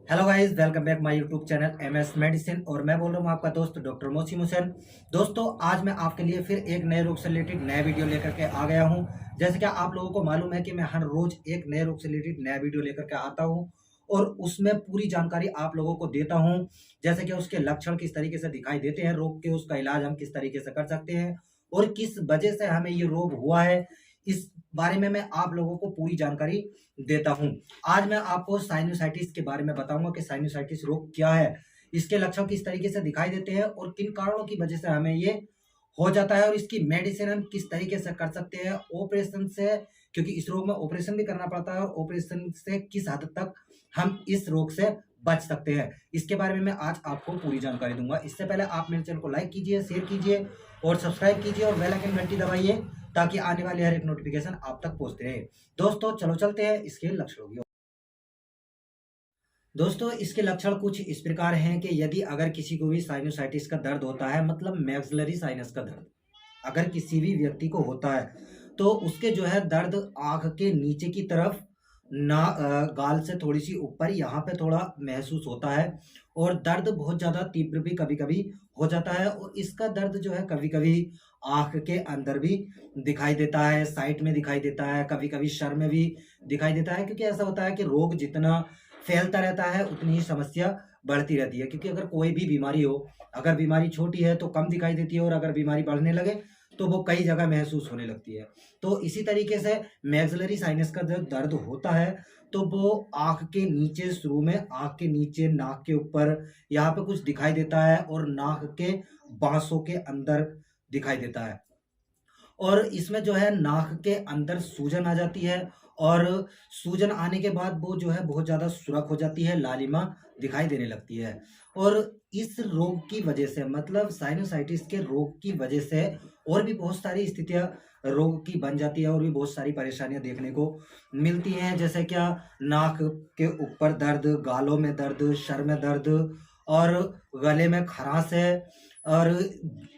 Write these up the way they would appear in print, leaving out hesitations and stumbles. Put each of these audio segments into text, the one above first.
Hello guys, welcome back my YouTube channel MS medicine. और मैं बोल रहा हूँ आपका दोस्त डॉक्टर मोहसिन हुसैन। दोस्तों, आज मैं आपके लिए फिर एक नए रोग से रिलेटेड नया वीडियो लेकर के आ गया हूँ। जैसे कि आप लोगों को मालूम है कि मैं हर रोज एक नए रोग से रिलेटेड नया वीडियो लेकर के आता हूँ और उसमें पूरी जानकारी आप लोगों को देता हूँ। जैसे कि उसके लक्षण किस तरीके से दिखाई देते हैं रोग के, उसका इलाज हम किस तरीके से कर सकते हैं और किस वजह से हमें ये रोग हुआ है, इस बारे में मैं आप लोगों को पूरी जानकारी देता हूँ। आज मैं आपको साइनोसाइटिस के बारे में बताऊंगा कि साइनोसाइटिस रोग क्या है, इसके लक्षण किस तरीके से दिखाई देते हैं और किन कारणों की वजह से हमें ये हो जाता है और इसकी मेडिसिन हम किस तरीके से कर सकते हैं ऑपरेशन से, क्योंकि इस रोग में ऑपरेशन भी करना पड़ता है और ऑपरेशन से किस हद तक हम इस रोग से बच सकते हैं, इसके बारे में मैं आज आपको पूरी जानकारी दूंगा। इससे पहले आप मेरे चैनल को लाइक कीजिए, शेयर कीजिए और सब्सक्राइब कीजिए और बेल आइकन घंटी दबाइए ताकि आने वाली हर एक नोटिफिकेशन आप तक पहुंचते रहे। दोस्तों चलो चलते हैं इसके लक्षणों की ओर। दोस्तों, इसके लक्षण कुछ इस प्रकार हैं कि यदि अगर किसी को भी साइनोसाइटिस का दर्द होता है, मतलब मैक्सिलरी साइनस का दर्द अगर किसी भी व्यक्ति को होता है, तो उसके जो है दर्द आंख के नीचे की तरफ ना गाल से थोड़ी सी ऊपर यहाँ पे थोड़ा महसूस होता है और दर्द बहुत ज़्यादा तीव्र भी कभी कभी हो जाता है और इसका दर्द जो है कभी कभी आंख के अंदर भी दिखाई देता है, साइड में दिखाई देता है, कभी कभी सर में भी दिखाई देता है। क्योंकि ऐसा होता है कि रोग जितना फैलता रहता है उतनी ही समस्या बढ़ती रहती है। क्योंकि अगर कोई भी बीमारी हो, अगर बीमारी छोटी है तो कम दिखाई देती है और अगर बीमारी बढ़ने लगे तो वो कई जगह महसूस होने लगती है। तो इसी तरीके से मैक्सिलरी साइनस का जो दर्द होता है, तो वो आँख के नीचे शुरू में आँख के नीचे, नाक के ऊपर यहाँ पे कुछ दिखाई देता है और नाक के बाँसों के अंदर दिखाई देता है। और इसमें जो है नाक के अंदर सूजन आ जाती है और सूजन आने के बाद वो जो है बहुत ज़्यादा सुरख हो जाती है, लालिमा दिखाई देने लगती है। और इस रोग की वजह से, मतलब साइनोसाइटिस के रोग की वजह से और भी बहुत सारी स्थितियाँ रोग की बन जाती है और भी बहुत सारी परेशानियाँ देखने को मिलती हैं। जैसे क्या, नाक के ऊपर दर्द, गालों में दर्द, सर में दर्द और गले में खराश है और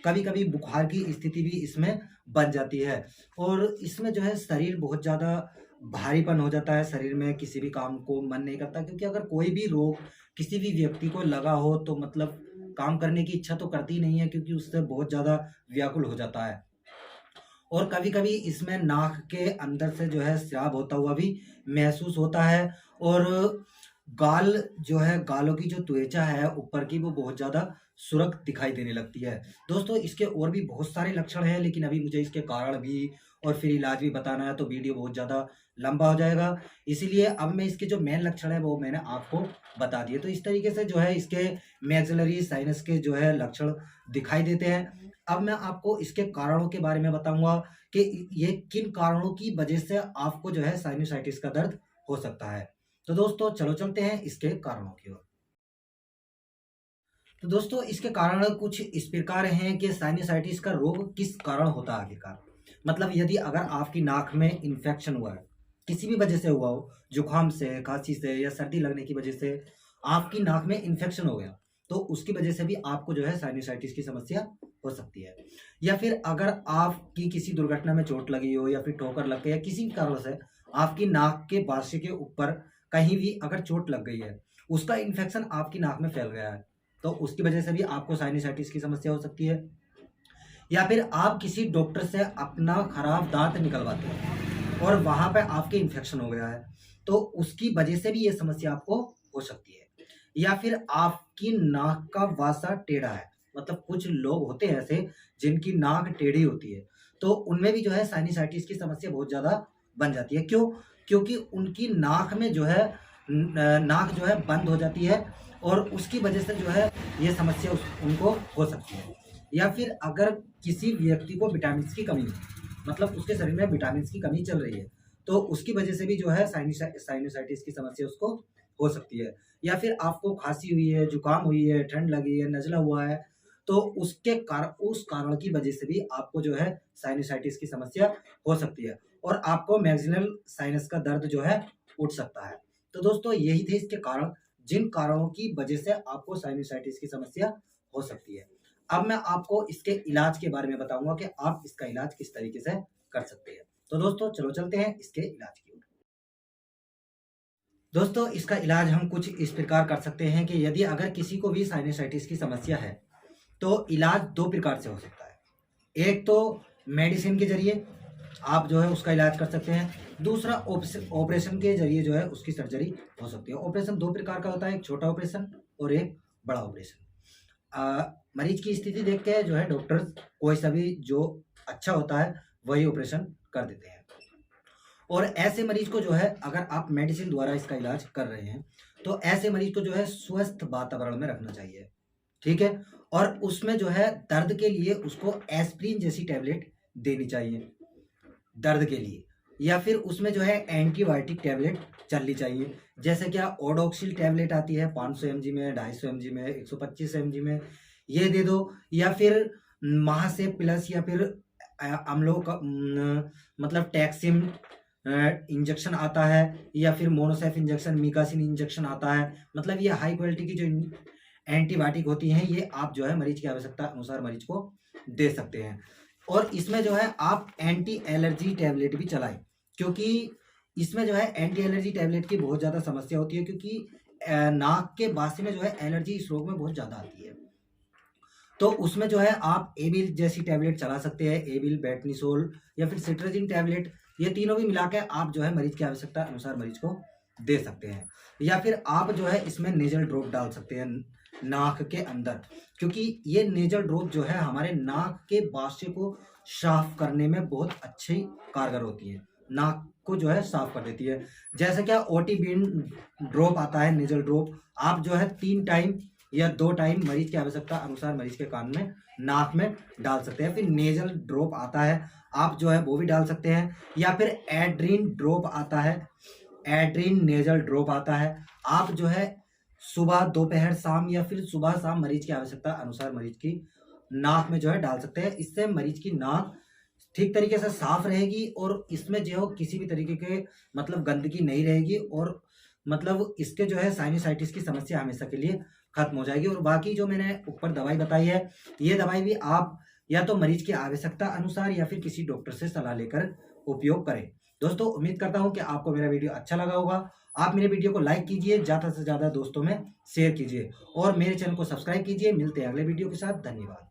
कभी-कभी बुखार की स्थिति भी इसमें बन जाती है। और इसमें जो है शरीर बहुत ज़्यादा भारीपन हो जाता है, शरीर में किसी भी काम को मन नहीं करता। क्योंकि अगर कोई भी रोग किसी भी व्यक्ति को लगा हो तो मतलब काम करने की इच्छा तो करती ही नहीं है, क्योंकि उससे बहुत ज़्यादा व्याकुल हो जाता है। और कभी-कभी इसमें नाक के अंदर से जो है स्राव होता हुआ भी महसूस होता है और गाल जो है, गालों की जो त्वचा है ऊपर की, वो बहुत ज़्यादा सुर्ख दिखाई देने लगती है। दोस्तों, इसके और भी बहुत सारे लक्षण हैं, लेकिन अभी मुझे इसके कारण भी और फिर इलाज भी बताना है तो वीडियो बहुत ज़्यादा लंबा हो जाएगा। इसीलिए अब मैं इसके जो मेन लक्षण है वो मैंने आपको बता दिए। तो इस तरीके से जो है इसके मैक्सिलरी साइनस के जो है लक्षण दिखाई देते हैं। अब मैं आपको इसके कारणों के बारे में बताऊँगा कि ये किन कारणों की वजह से आपको जो है साइनोसाइटिस का दर्द हो सकता है। तो दोस्तों चलो चलते हैं इसके कारणों की ओर। तो दोस्तों, इसके कारण कुछ इस प्रकार हैं कि साइनोसाइटिस का रोग किस कारण होता है आखिरकार। मतलब यदि अगर आपकी नाक में इन्फेक्शन हुआ है, किसी भी वजह से हुआ हो, जुकाम से, खांसी से या सर्दी लगने की वजह से आपकी नाक में इन्फेक्शन हो गया, तो उसकी वजह से भी आपको जो है साइनोसाइटिस की समस्या हो सकती है। या फिर अगर आपकी किसी दुर्घटना में चोट लगी हो या फिर ठोकर लग गई या किसी भी कारण से आपकी नाक के बाशी के ऊपर कहीं भी अगर चोट लग गई है, उसका इन्फेक्शन आपकी नाक में फैल गया है, तो उसकी वजह से भी आपको साइनसाइटिस की समस्या हो सकती है। या फिर आप किसी डॉक्टर से अपना खराब दांत निकलवाते हो और वहां पे आपके इन्फेक्शन हो गया है, तो उसकी वजह से भी ये समस्या आपको हो सकती है। या फिर आपकी नाक का वासा टेढ़ा है, मतलब कुछ लोग होते हैं ऐसे जिनकी नाक टेढ़ी होती है, तो उनमें भी जो है साइनसाइटिस की समस्या बहुत ज्यादा बन जाती है। क्यों? क्योंकि उनकी नाक में जो है नाक जो है बंद हो जाती है और उसकी वजह से जो है ये समस्या उनको हो सकती है। या फिर अगर किसी व्यक्ति को विटामिन की कमी है, मतलब उसके शरीर में विटामिन की कमी चल रही है, तो उसकी वजह से भी जो है साइनोसाइटिस की समस्या उसको हो सकती है। या फिर आपको खांसी हुई है, जुकाम हुई है, ठंड लगी है, नज़ला हुआ है, तो उस कारण की वजह से भी आपको जो है साइनोसाइटिस की समस्या हो सकती है और आपको मैक्सिलर साइनस का दर्द जो है उठ सकता है। तो दोस्तों, यही थे इसके कारण, जिन कारणों की वजह से आपको साइनोसाइटिस की समस्या हो सकती है। अब मैं आपको इसके इलाज के बारे में बताऊंगा कि आप इसका इलाज किस तरीके से कर सकते हैं। तो दोस्तों चलो चलते हैं इसके इलाज की ओर। दोस्तों इसका इलाज हम कुछ इस प्रकार कर सकते हैं कि यदि अगर किसी को भी साइनसाइटिस की समस्या है तो इलाज दो प्रकार से हो सकता है। एक तो मेडिसिन के जरिए आप जो है उसका इलाज कर सकते हैं, दूसरा ऑपरेशन के जरिए जो है उसकी सर्जरी हो सकती है। ऑपरेशन दो प्रकार का होता है, एक छोटा ऑपरेशन और एक बड़ा ऑपरेशन। मरीज की स्थिति देख के जो है डॉक्टर कोई सा भी जो अच्छा होता है वही ऑपरेशन कर देते हैं। और ऐसे मरीज को जो है अगर आप मेडिसिन द्वारा इसका इलाज कर रहे हैं तो ऐसे मरीज को जो है स्वस्थ वातावरण में रखना चाहिए, ठीक है। और उसमें जो है दर्द के लिए उसको एस्प्रिन जैसी टैबलेट देनी चाहिए दर्द के लिए, या फिर उसमें जो है एंटीबायोटिक टैबलेट चलनी चाहिए। जैसे क्या ओडोक्सिल टैबलेट आती है 500 mg में, 250 mg में, 125 mg में, ये दे दो। या फिर महासे प्लस या फिर अम्लो का मतलब टैक्सिम इंजेक्शन आता है, या फिर मोनोसेफ इंजेक्शन, मिकासिन इंजेक्शन आता है। मतलब ये हाई क्वालिटी की जो एंटीबायोटिक होती हैं ये आप जो है मरीज की आवश्यकता अनुसार मरीज को दे सकते हैं। और इसमें जो है आप एंटी एलर्जी टैबलेट भी चलाएं, क्योंकि इसमें जो है एंटी एलर्जी टैबलेट की बहुत ज़्यादा समस्या होती है, क्योंकि नाक के बासे में जो है एलर्जी इस रोग में बहुत ज़्यादा आती है। तो उसमें जो है आप एबिल जैसी टैबलेट चला सकते हैं, एबिल, बेटनिसोल या फिर सिट्राजिन टैबलेट, ये तीनों भी मिला के आप जो है मरीज की आवश्यकता अनुसार मरीज को दे सकते हैं। या फिर आप जो है इसमें नेजल ड्रॉप डाल सकते हैं नाक के अंदर, क्योंकि ये नेजल ड्रॉप जो है हमारे नाक के बासे को साफ करने में बहुत अच्छी कारगर होती है, नाक को जो है साफ कर देती है। जैसे क्या ओटीबिन ड्रॉप आता है, नेजल ड्रॉप, आप जो है 3 टाइम या 2 टाइम मरीज की आवश्यकता अनुसार मरीज के कान में, नाक में डाल सकते हैं। फिर नेजल ड्रॉप आता है, आप जो है वो भी डाल सकते हैं। या फिर एड्रीन ड्रॉप आता है, एड्रीन नेजल ड्रॉप आता है, आप जो है सुबह, दोपहर, शाम या फिर सुबह शाम मरीज की आवश्यकता अनुसार मरीज की नाक में जो है डाल सकते हैं। इससे मरीज की नाक ठीक तरीके से साफ रहेगी और इसमें जो है किसी भी तरीके के मतलब गंदगी नहीं रहेगी, और मतलब इसके जो है साइनसाइटिस की समस्या हमेशा के लिए खत्म हो जाएगी। और बाकी जो मैंने ऊपर दवाई बताई है, ये दवाई भी आप या तो मरीज की आवश्यकता अनुसार या फिर किसी डॉक्टर से सलाह लेकर उपयोग करें। दोस्तों उम्मीद करता हूं कि आपको मेरा वीडियो अच्छा लगा होगा। आप मेरे वीडियो को लाइक कीजिए, ज़्यादा से ज़्यादा दोस्तों में शेयर कीजिए और मेरे चैनल को सब्सक्राइब कीजिए। मिलते हैं अगले वीडियो के साथ। धन्यवाद।